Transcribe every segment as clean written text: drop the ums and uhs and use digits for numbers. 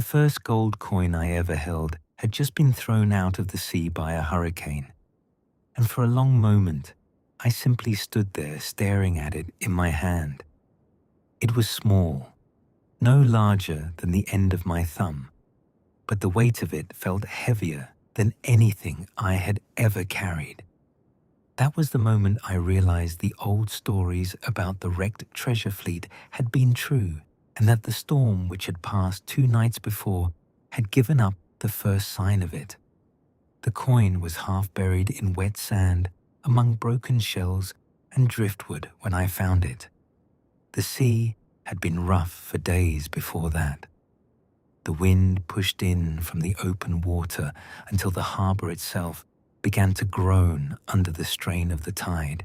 first gold coin I ever held had just been thrown out of the sea by a hurricane, and for a long moment, I simply stood there staring at it in my hand. It was small, no larger than the end of my thumb, but the weight of it felt heavier than anything I had ever carried. That was the moment I realized the old stories about the wrecked treasure fleet had been true, and that the storm which had passed 2 nights before had given up the first sign of it. The coin was half buried in wet sand among broken shells and driftwood when I found it. The sea had been rough for days before that. The wind pushed in from the open water until the harbor itself began to groan under the strain of the tide.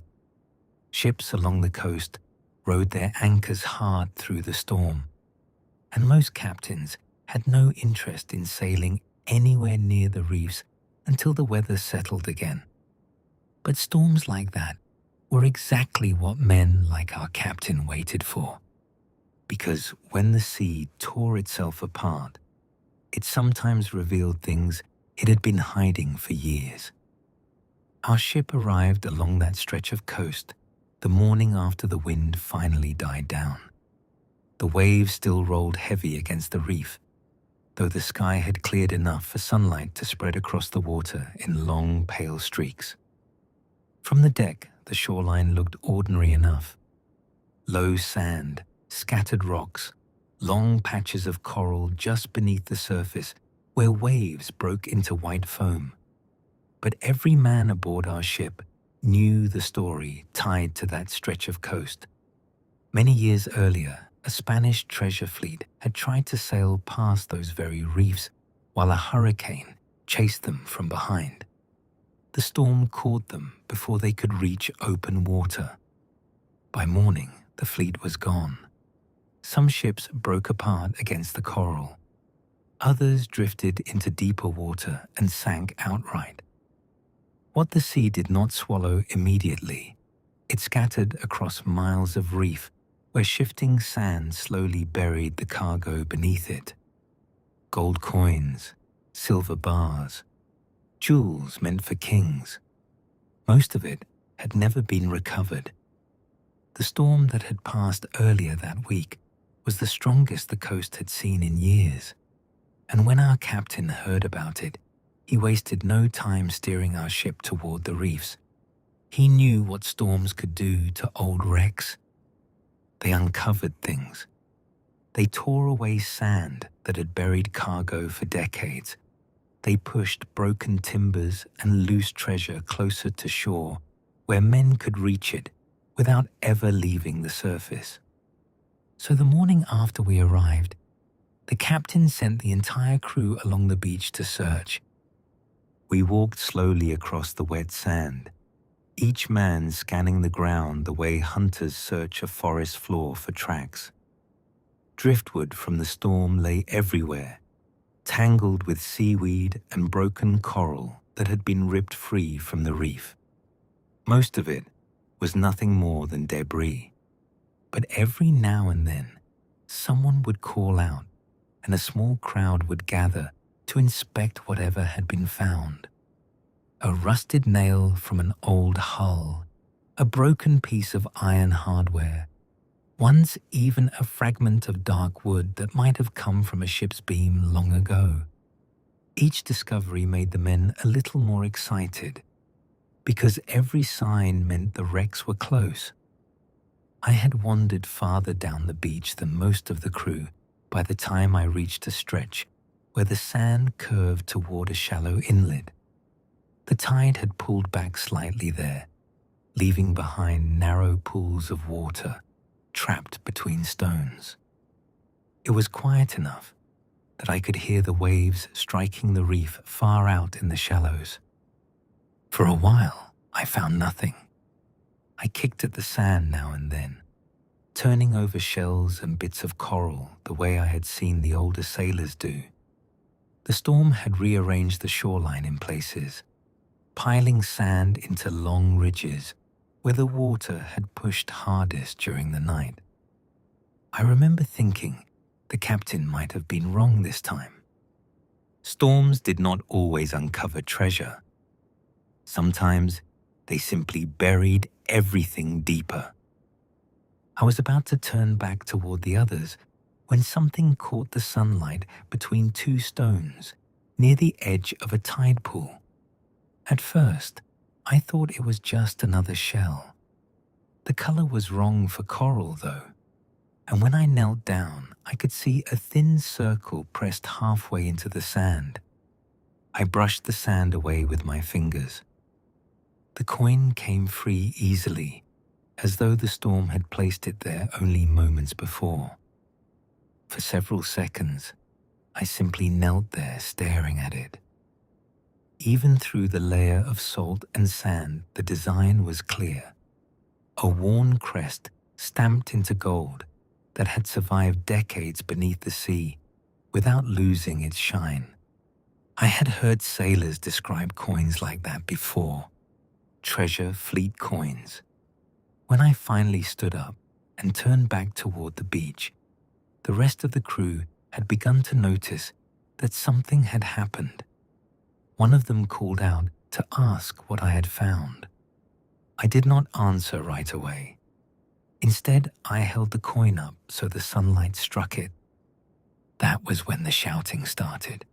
Ships along the coast rode their anchors hard through the storm, and most captains had no interest in sailing anywhere near the reefs until the weather settled again. But storms like that were exactly what men like our captain waited for, because when the sea tore itself apart, it sometimes revealed things it had been hiding for years. Our ship arrived along that stretch of coast the morning after the wind finally died down. The waves still rolled heavy against the reef, though the sky had cleared enough for sunlight to spread across the water in long, pale streaks. From the deck, the shoreline looked ordinary enough. Low sand, scattered rocks, long patches of coral just beneath the surface where waves broke into white foam. But every man aboard our ship knew the story tied to that stretch of coast. Many years earlier, a Spanish treasure fleet had tried to sail past those very reefs while a hurricane chased them from behind. The storm caught them before they could reach open water. By morning, the fleet was gone. Some ships broke apart against the coral. Others drifted into deeper water and sank outright. What the sea did not swallow immediately, it scattered across miles of reef where shifting sand slowly buried the cargo beneath it. Gold coins, silver bars, jewels meant for kings. Most of it had never been recovered. The storm that had passed earlier that week was the strongest the coast had seen in years, and when our captain heard about it, he wasted no time steering our ship toward the reefs. He knew what storms could do to old wrecks. They uncovered things. They tore away sand that had buried cargo for decades. They pushed broken timbers and loose treasure closer to shore where men could reach it without ever leaving the surface. So the morning after we arrived, the captain sent the entire crew along the beach to search. We walked slowly across the wet sand, each man scanning the ground the way hunters search a forest floor for tracks. Driftwood from the storm lay everywhere, tangled with seaweed and broken coral that had been ripped free from the reef. Most of it was nothing more than debris, but every now and then someone would call out and a small crowd would gather to inspect whatever had been found. A rusted nail from an old hull, a broken piece of iron hardware, once even a fragment of dark wood that might have come from a ship's beam long ago. Each discovery made the men a little more excited, because every sign meant the wrecks were close. I had wandered farther down the beach than most of the crew by the time I reached a stretch where the sand curved toward a shallow inlet. The tide had pulled back slightly there, leaving behind narrow pools of water trapped between stones. It was quiet enough that I could hear the waves striking the reef far out in the shallows. For a while, I found nothing. I kicked at the sand now and then, turning over shells and bits of coral the way I had seen the older sailors do. The storm had rearranged the shoreline in places, piling sand into long ridges where the water had pushed hardest during the night. I remember thinking the captain might have been wrong this time. Storms did not always uncover treasure. Sometimes they simply buried everything deeper. I was about to turn back toward the others when something caught the sunlight between two stones near the edge of a tide pool. At first, I thought it was just another shell. The color was wrong for coral, though, and when I knelt down, I could see a thin circle pressed halfway into the sand. I brushed the sand away with my fingers. The coin came free easily, as though the storm had placed it there only moments before. For several seconds, I simply knelt there staring at it. Even through the layer of salt and sand, the design was clear. A worn crest stamped into gold that had survived decades beneath the sea without losing its shine. I had heard sailors describe coins like that before, treasure fleet coins. When I finally stood up and turned back toward the beach, the rest of the crew had begun to notice that something had happened. One of them called out to ask what I had found. I did not answer right away. Instead, I held the coin up so the sunlight struck it. That was when the shouting started.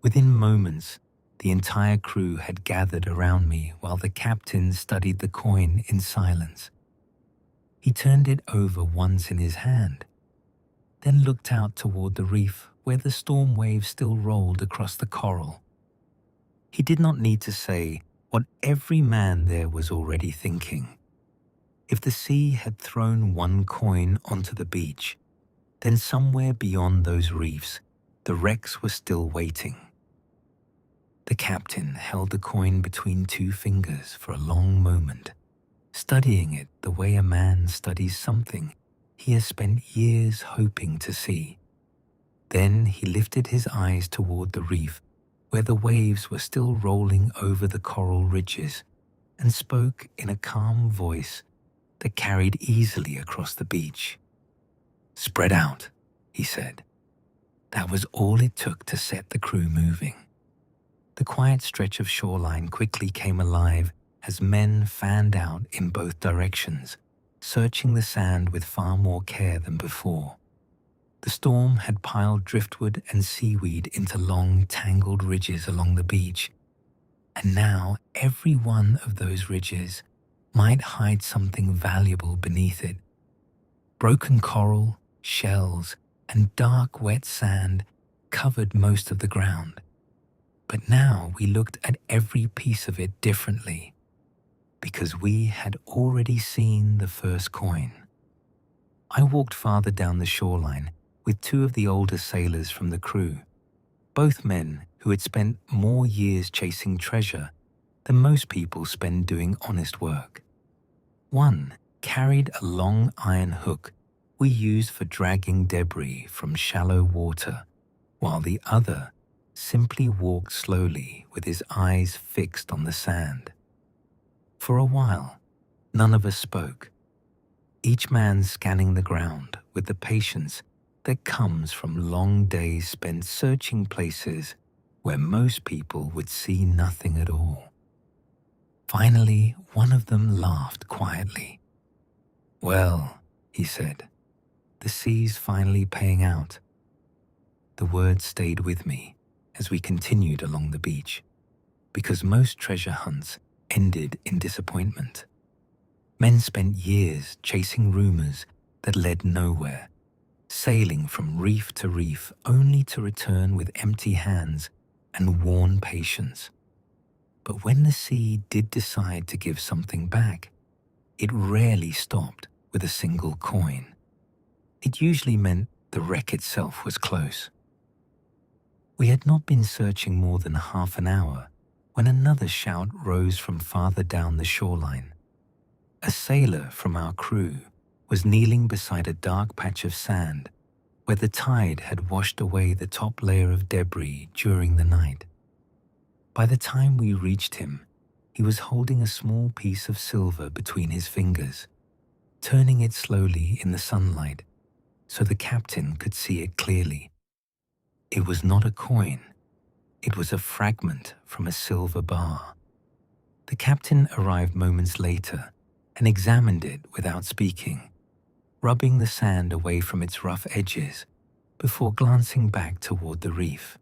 Within moments, the entire crew had gathered around me while the captain studied the coin in silence. He turned it over once in his hand, then looked out toward the reef where the storm waves still rolled across the coral. He did not need to say what every man there was already thinking. If the sea had thrown one coin onto the beach, then somewhere beyond those reefs, the wrecks were still waiting. The captain held the coin between two fingers for a long moment, studying it the way a man studies something he has spent years hoping to see. Then he lifted his eyes toward the reef where the waves were still rolling over the coral ridges, and spoke in a calm voice that carried easily across the beach. "Spread out," he said. That was all it took to set the crew moving. The quiet stretch of shoreline quickly came alive as men fanned out in both directions, searching the sand with far more care than before. The storm had piled driftwood and seaweed into long, tangled ridges along the beach, and now every one of those ridges might hide something valuable beneath it. Broken coral, shells, and dark, wet sand covered most of the ground. But now we looked at every piece of it differently, because we had already seen the first coin. I walked farther down the shoreline with two of the older sailors from the crew, both men who had spent more years chasing treasure than most people spend doing honest work. One carried a long iron hook we used for dragging debris from shallow water, while the other simply walked slowly with his eyes fixed on the sand. For a while, none of us spoke, each man scanning the ground with the patience that comes from long days spent searching places where most people would see nothing at all. Finally, one of them laughed quietly. "Well," he said, "the sea's finally paying out." The words stayed with me as we continued along the beach, because most treasure hunts ended in disappointment. Men spent years chasing rumors that led nowhere, sailing from reef to reef only to return with empty hands and worn patience. But when the sea did decide to give something back, it rarely stopped with a single coin. It usually meant the wreck itself was close. We had not been searching more than half an hour when another shout rose from farther down the shoreline. A sailor from our crew was kneeling beside a dark patch of sand where the tide had washed away the top layer of debris during the night. By the time we reached him, he was holding a small piece of silver between his fingers, turning it slowly in the sunlight so the captain could see it clearly. It was not a coin, it was a fragment from a silver bar. The captain arrived moments later and examined it without speaking, rubbing the sand away from its rough edges before glancing back toward the reef.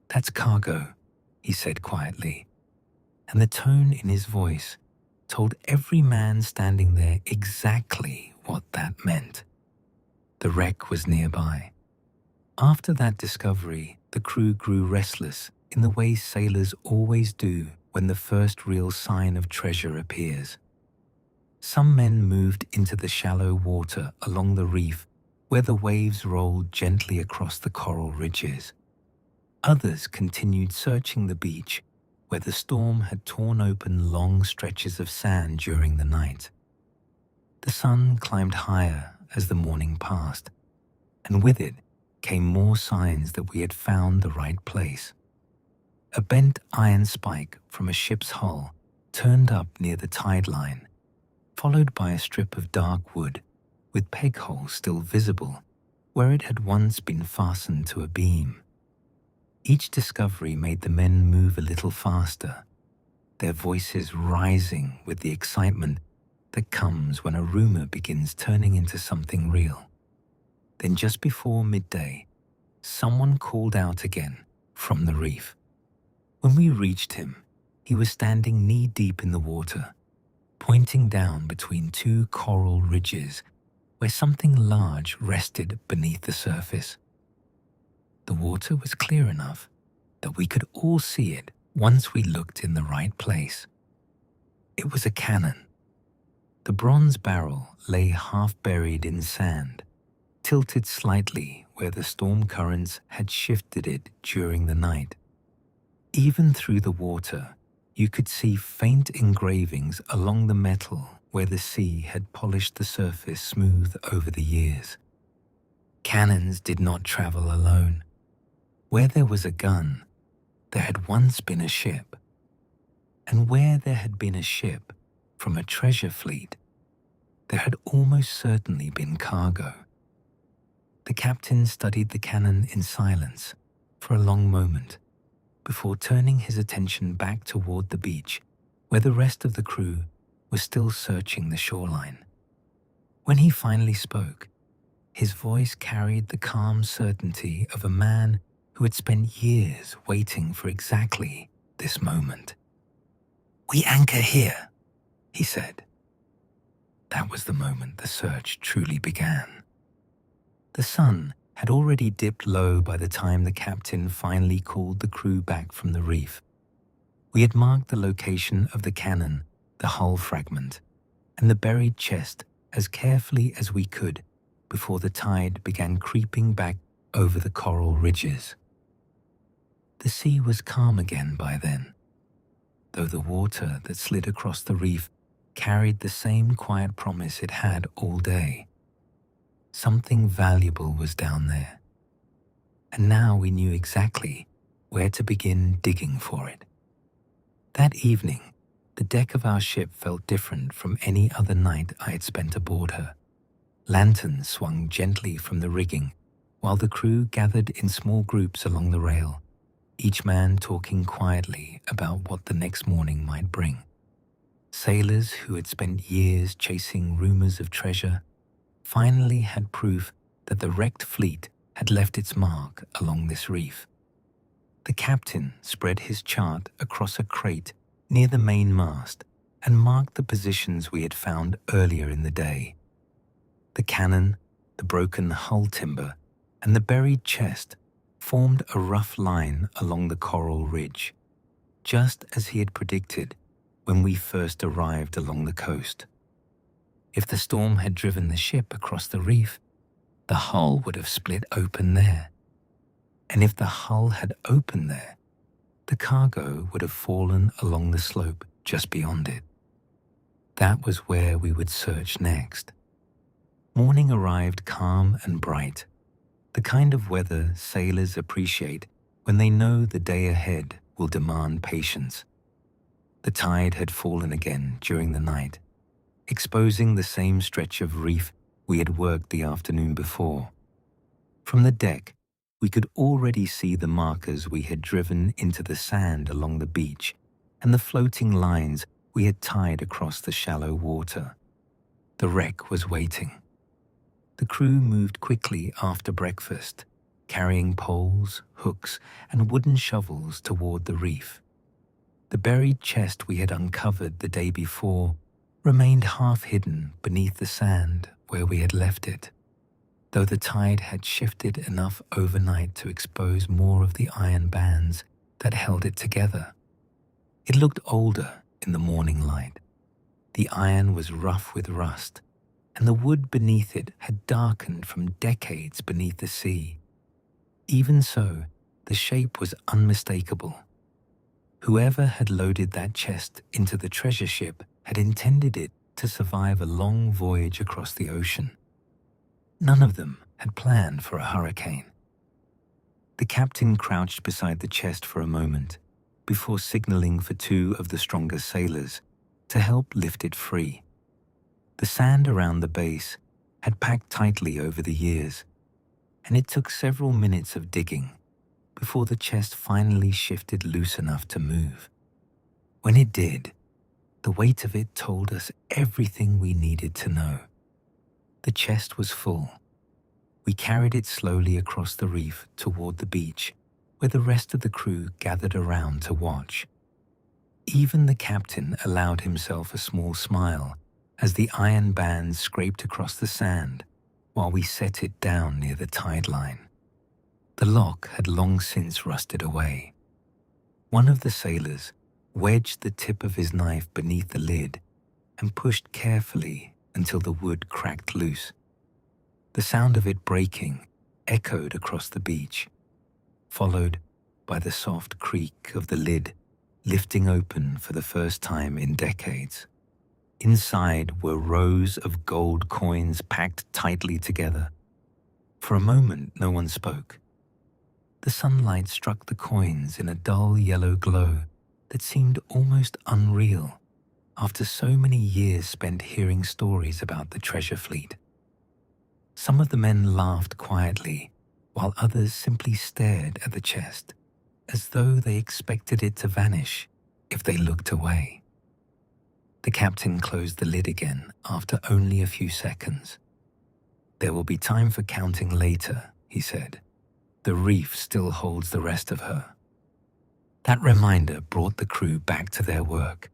"That's cargo," he said quietly, and the tone in his voice told every man standing there exactly what that meant. The wreck was nearby. After that discovery, the crew grew restless in the way sailors always do when the first real sign of treasure appears. Some men moved into the shallow water along the reef where the waves rolled gently across the coral ridges. Others continued searching the beach where the storm had torn open long stretches of sand during the night. The sun climbed higher as the morning passed, and with it came more signs that we had found the right place. A bent iron spike from a ship's hull turned up near the tide line, followed by a strip of dark wood with peg holes still visible where it had once been fastened to a beam. Each discovery made the men move a little faster, their voices rising with the excitement that comes when a rumor begins turning into something real. Then just before midday, someone called out again from the reef. When we reached him, he was standing knee-deep in the water, pointing down between two coral ridges where something large rested beneath the surface. The water was clear enough that we could all see it once we looked in the right place. It was a cannon. The bronze barrel lay half buried in sand, tilted slightly where the storm currents had shifted it during the night. Even through the water, you could see faint engravings along the metal where the sea had polished the surface smooth over the years. Cannons did not travel alone. Where there was a gun, there had once been a ship. And where there had been a ship from a treasure fleet, there had almost certainly been cargo. The captain studied the cannon in silence for a long moment before turning his attention back toward the beach where the rest of the crew was still searching the shoreline. When he finally spoke, his voice carried the calm certainty of a man who had spent years waiting for exactly this moment. "We anchor here," he said. That was the moment the search truly began. The sun had already dipped low by the time the captain finally called the crew back from the reef. We had marked the location of the cannon, the hull fragment, and the buried chest as carefully as we could before the tide began creeping back over the coral ridges. The sea was calm again by then, though the water that slid across the reef carried the same quiet promise it had all day. Something valuable was down there, and now we knew exactly where to begin digging for it. That evening, the deck of our ship felt different from any other night I had spent aboard her. Lanterns swung gently from the rigging, while the crew gathered in small groups along the rail, each man talking quietly about what the next morning might bring. Sailors who had spent years chasing rumors of treasure finally had proof that the wrecked fleet had left its mark along this reef. The captain spread his chart across a crate near the main mast and marked the positions we had found earlier in the day. The cannon, the broken hull timber, and the buried chest formed a rough line along the coral ridge, just as he had predicted when we first arrived along the coast. If the storm had driven the ship across the reef, the hull would have split open there. And if the hull had opened there, the cargo would have fallen along the slope just beyond it. That was where we would search next. Morning arrived calm and bright, the kind of weather sailors appreciate when they know the day ahead will demand patience. The tide had fallen again during the night, exposing the same stretch of reef we had worked the afternoon before. From the deck, we could already see the markers we had driven into the sand along the beach and the floating lines we had tied across the shallow water. The wreck was waiting. The crew moved quickly after breakfast, carrying poles, hooks, and wooden shovels toward the reef. The buried chest we had uncovered the day before remained half hidden beneath the sand where we had left it, though the tide had shifted enough overnight to expose more of the iron bands that held it together. It looked older in the morning light. The iron was rough with rust, and the wood beneath it had darkened from decades beneath the sea. Even so, the shape was unmistakable. Whoever had loaded that chest into the treasure ship had intended it to survive a long voyage across the ocean. None of them had planned for a hurricane. The captain crouched beside the chest for a moment before signaling for two of the stronger sailors to help lift it free. The sand around the base had packed tightly over the years, and it took several minutes of digging before the chest finally shifted loose enough to move. When it did, the weight of it told us everything we needed to know. The chest was full. We carried it slowly across the reef toward the beach, where the rest of the crew gathered around to watch. Even the captain allowed himself a small smile as the iron bands scraped across the sand while we set it down near the tide line. The lock had long since rusted away. One of the sailors wedged the tip of his knife beneath the lid and pushed carefully until the wood cracked loose. The sound of it breaking echoed across the beach, followed by the soft creak of the lid lifting open for the first time in decades. Inside were rows of gold coins packed tightly together. For a moment, no one spoke. The sunlight struck the coins in a dull yellow glow that seemed almost unreal after so many years spent hearing stories about the treasure fleet. Some of the men laughed quietly, while others simply stared at the chest, as though they expected it to vanish if they looked away. The captain closed the lid again after only a few seconds. "There will be time for counting later," he said. "The reef still holds the rest of her." That reminder brought the crew back to their work.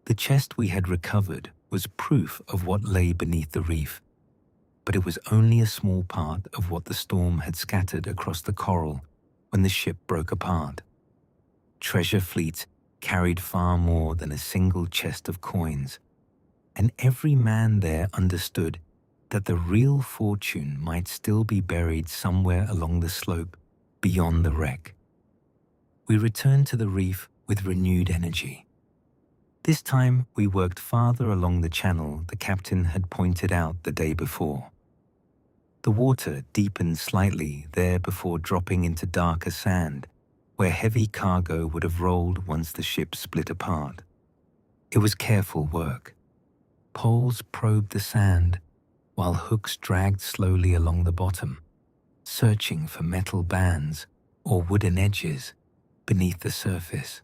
The chest we had recovered was proof of what lay beneath the reef, but it was only a small part of what the storm had scattered across the coral when the ship broke apart. Treasure fleets carried far more than a single chest of coins, and every man there understood that the real fortune might still be buried somewhere along the slope beyond the wreck. We returned to the reef with renewed energy. This time we worked farther along the channel the captain had pointed out the day before. The water deepened slightly there before dropping into darker sand, where heavy cargo would have rolled once the ship split apart. It was careful work. Poles probed the sand, while hooks dragged slowly along the bottom, searching for metal bands or wooden edges beneath the surface.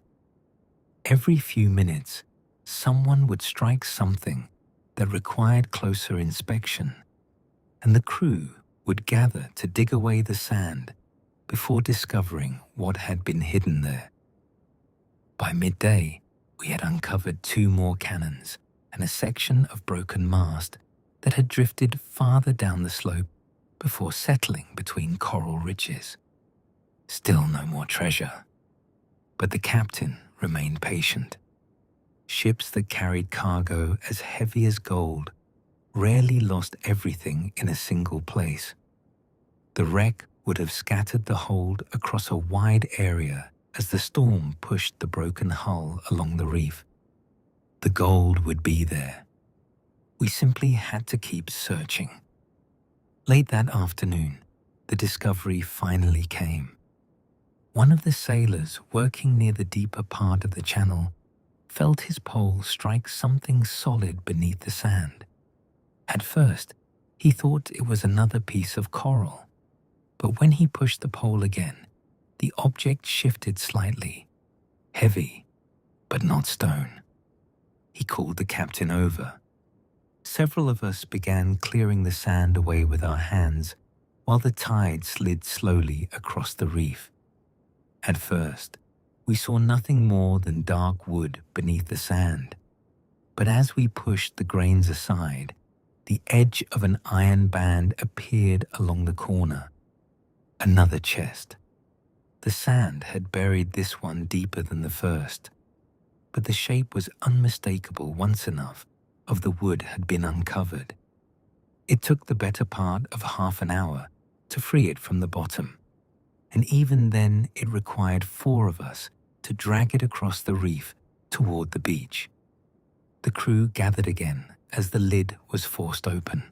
Every few minutes, someone would strike something that required closer inspection, and the crew would gather to dig away the sand before discovering what had been hidden there. By midday, we had uncovered 2 more cannons and a section of broken mast that had drifted farther down the slope before settling between coral ridges. Still no more treasure, but the captain remained patient. Ships that carried cargo as heavy as gold rarely lost everything in a single place. The wreck would have scattered the hold across a wide area as the storm pushed the broken hull along the reef. The gold would be there. We simply had to keep searching. Late that afternoon, the discovery finally came. One of the sailors working near the deeper part of the channel felt his pole strike something solid beneath the sand. At first, He thought it was another piece of coral, but when he pushed the pole again, the object shifted slightly, heavy, but not stone. He called the captain over. Several of us began clearing the sand away with our hands while the tide slid slowly across the reef. At first, we saw nothing more than dark wood beneath the sand, but as we pushed the grains aside, the edge of an iron band appeared along the corner. Another chest. The sand had buried this one deeper than the first, but the shape was unmistakable once enough of the wood had been uncovered. It took the better part of half an hour to free it from the bottom, and even then it required 4 of us to drag it across the reef toward the beach. The crew gathered again as the lid was forced open.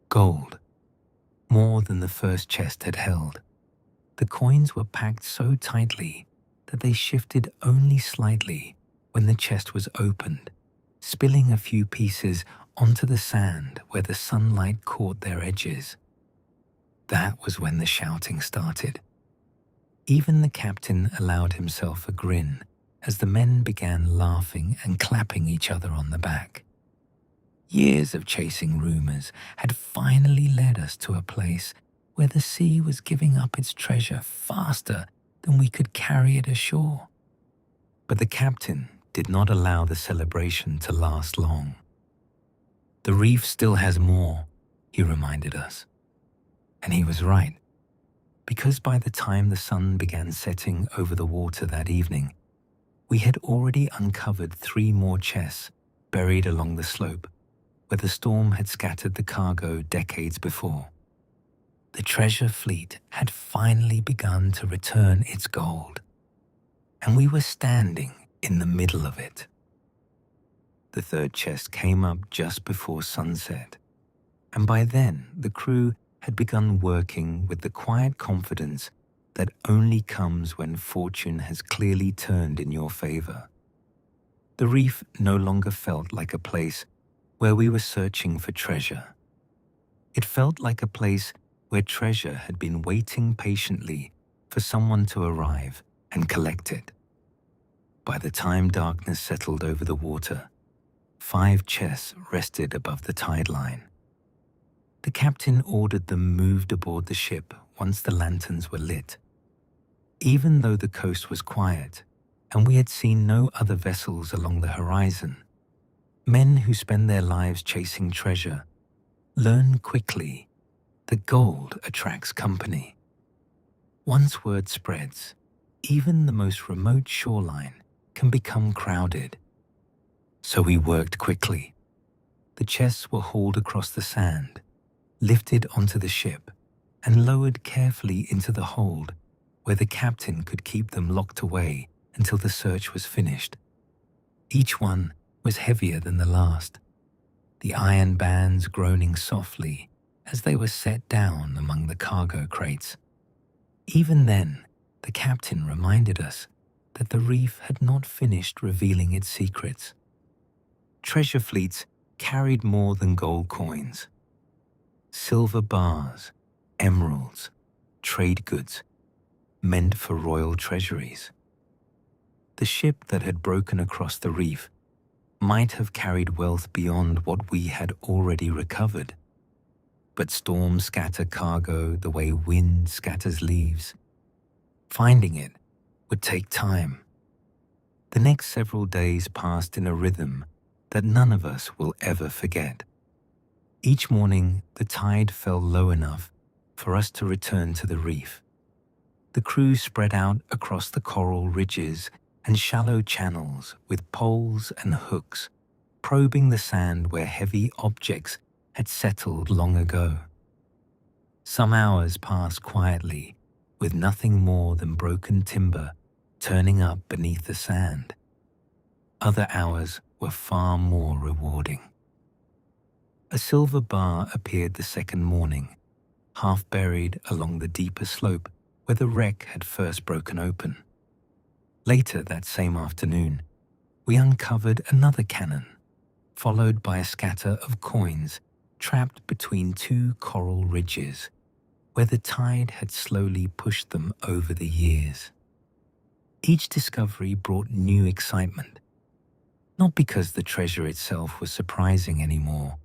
Gold, more than the first chest had held. The coins were packed so tightly that they shifted only slightly when the chest was opened, spilling a few pieces onto the sand where the sunlight caught their edges. That was when the shouting started. Even the captain allowed himself a grin as the men began laughing and clapping each other on the back. Years of chasing rumors had finally led us to a place where the sea was giving up its treasure faster than we could carry it ashore. But the captain did not allow the celebration to last long. "The reef still has more," he reminded us. And he was right, because by the time the sun began setting over the water that evening, we had already uncovered 3 more chests buried along the slope where the storm had scattered the cargo decades before. The treasure fleet had finally begun to return its gold, and we were standing in the middle of it. The 3rd chest came up just before sunset, and by then the crew had begun working with the quiet confidence that only comes when fortune has clearly turned in your favor. The reef no longer felt like a place where we were searching for treasure. It felt like a place where treasure had been waiting patiently for someone to arrive and collect it. By the time darkness settled over the water, 5 chests rested above the tide line. The captain ordered them moved aboard the ship once the lanterns were lit. Even though the coast was quiet and we had seen no other vessels along the horizon, men who spend their lives chasing treasure learn quickly that gold attracts company. Once word spreads, even the most remote shoreline can become crowded. So we worked quickly. The chests were hauled across the sand, lifted onto the ship, and lowered carefully into the hold where the captain could keep them locked away until the search was finished. Each one was heavier than the last, the iron bands groaning softly as they were set down among the cargo crates. Even then, the captain reminded us that the reef had not finished revealing its secrets. Treasure fleets carried more than gold coins. Silver bars, emeralds, trade goods, meant for royal treasuries. The ship that had broken across the reef might have carried wealth beyond what we had already recovered. But storms scatter cargo the way wind scatters leaves. Finding it would take time. The next several days passed in a rhythm that none of us will ever forget. Each morning, the tide fell low enough for us to return to the reef. The crew spread out across the coral ridges and shallow channels with poles and hooks, probing the sand where heavy objects had settled long ago. Some hours passed quietly, with nothing more than broken timber turning up beneath the sand. Other hours were far more rewarding. A silver bar appeared the second morning, half buried along the deeper slope where the wreck had first broken open. Later that same afternoon, we uncovered another cannon, followed by a scatter of coins trapped between two coral ridges where the tide had slowly pushed them over the years. Each discovery brought new excitement, not because the treasure itself was surprising anymore,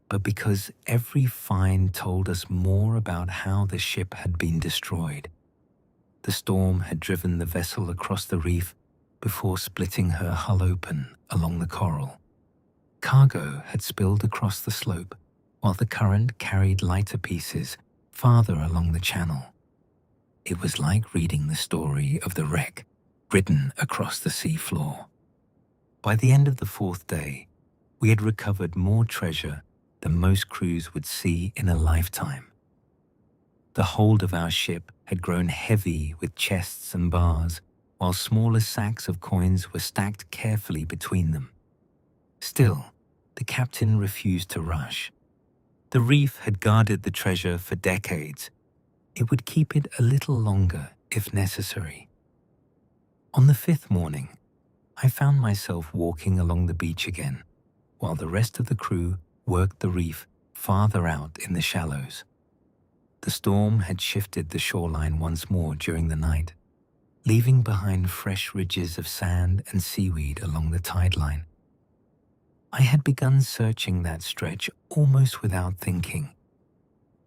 but because every find told us more about how the ship had been destroyed. The storm had driven the vessel across the reef before splitting her hull open along the coral. Cargo had spilled across the slope, while the current carried lighter pieces farther along the channel. It was like reading the story of the wreck written across the seafloor. By the end of the fourth day, we had recovered more treasure than most crews would see in a lifetime. The hold of our ship had grown heavy with chests and bars, while smaller sacks of coins were stacked carefully between them. Still, the captain refused to rush. The reef had guarded the treasure for decades. It would keep it a little longer if necessary. On the fifth morning, I found myself walking along the beach again, while the rest of the crew worked the reef farther out in the shallows. The storm had shifted the shoreline once more during the night, leaving behind fresh ridges of sand and seaweed along the tide line. I had begun searching that stretch almost without thinking.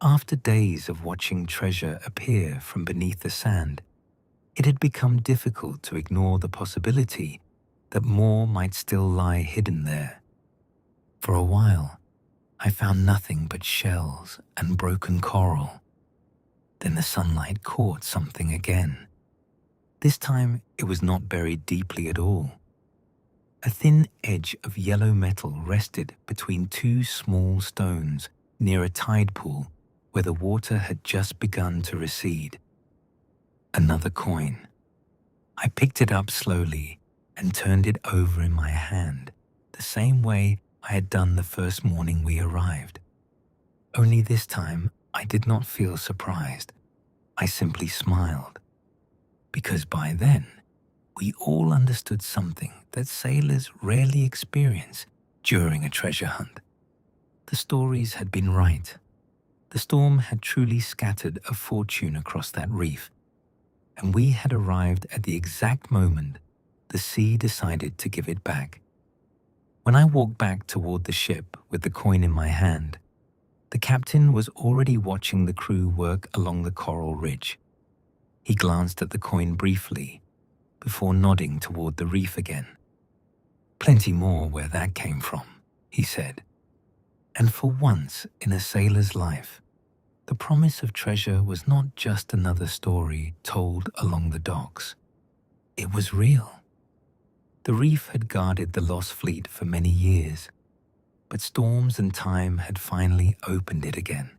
After days of watching treasure appear from beneath the sand, it had become difficult to ignore the possibility that more might still lie hidden there. For a while, I found nothing but shells and broken coral. Then the sunlight caught something again. This time, it was not buried deeply at all. A thin edge of yellow metal rested between two small stones near a tide pool where the water had just begun to recede. Another coin. I picked it up slowly and turned it over in my hand, the same way I had done the first morning we arrived. Only this time, I did not feel surprised. I simply smiled. Because by then, we all understood something that sailors rarely experience during a treasure hunt. The stories had been right. The storm had truly scattered a fortune across that reef, and we had arrived at the exact moment the sea decided to give it back. When I walked back toward the ship with the coin in my hand, the captain was already watching the crew work along the coral ridge. He glanced at the coin briefly before nodding toward the reef again. "Plenty more where that came from," he said. And for once in a sailor's life, the promise of treasure was not just another story told along the docks. It was real. The reef had guarded the lost fleet for many years, but storms and time had finally opened it again.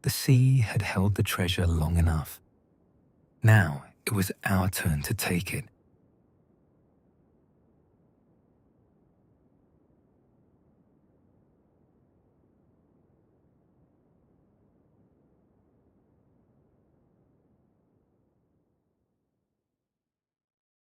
The sea had held the treasure long enough. Now it was our turn to take it.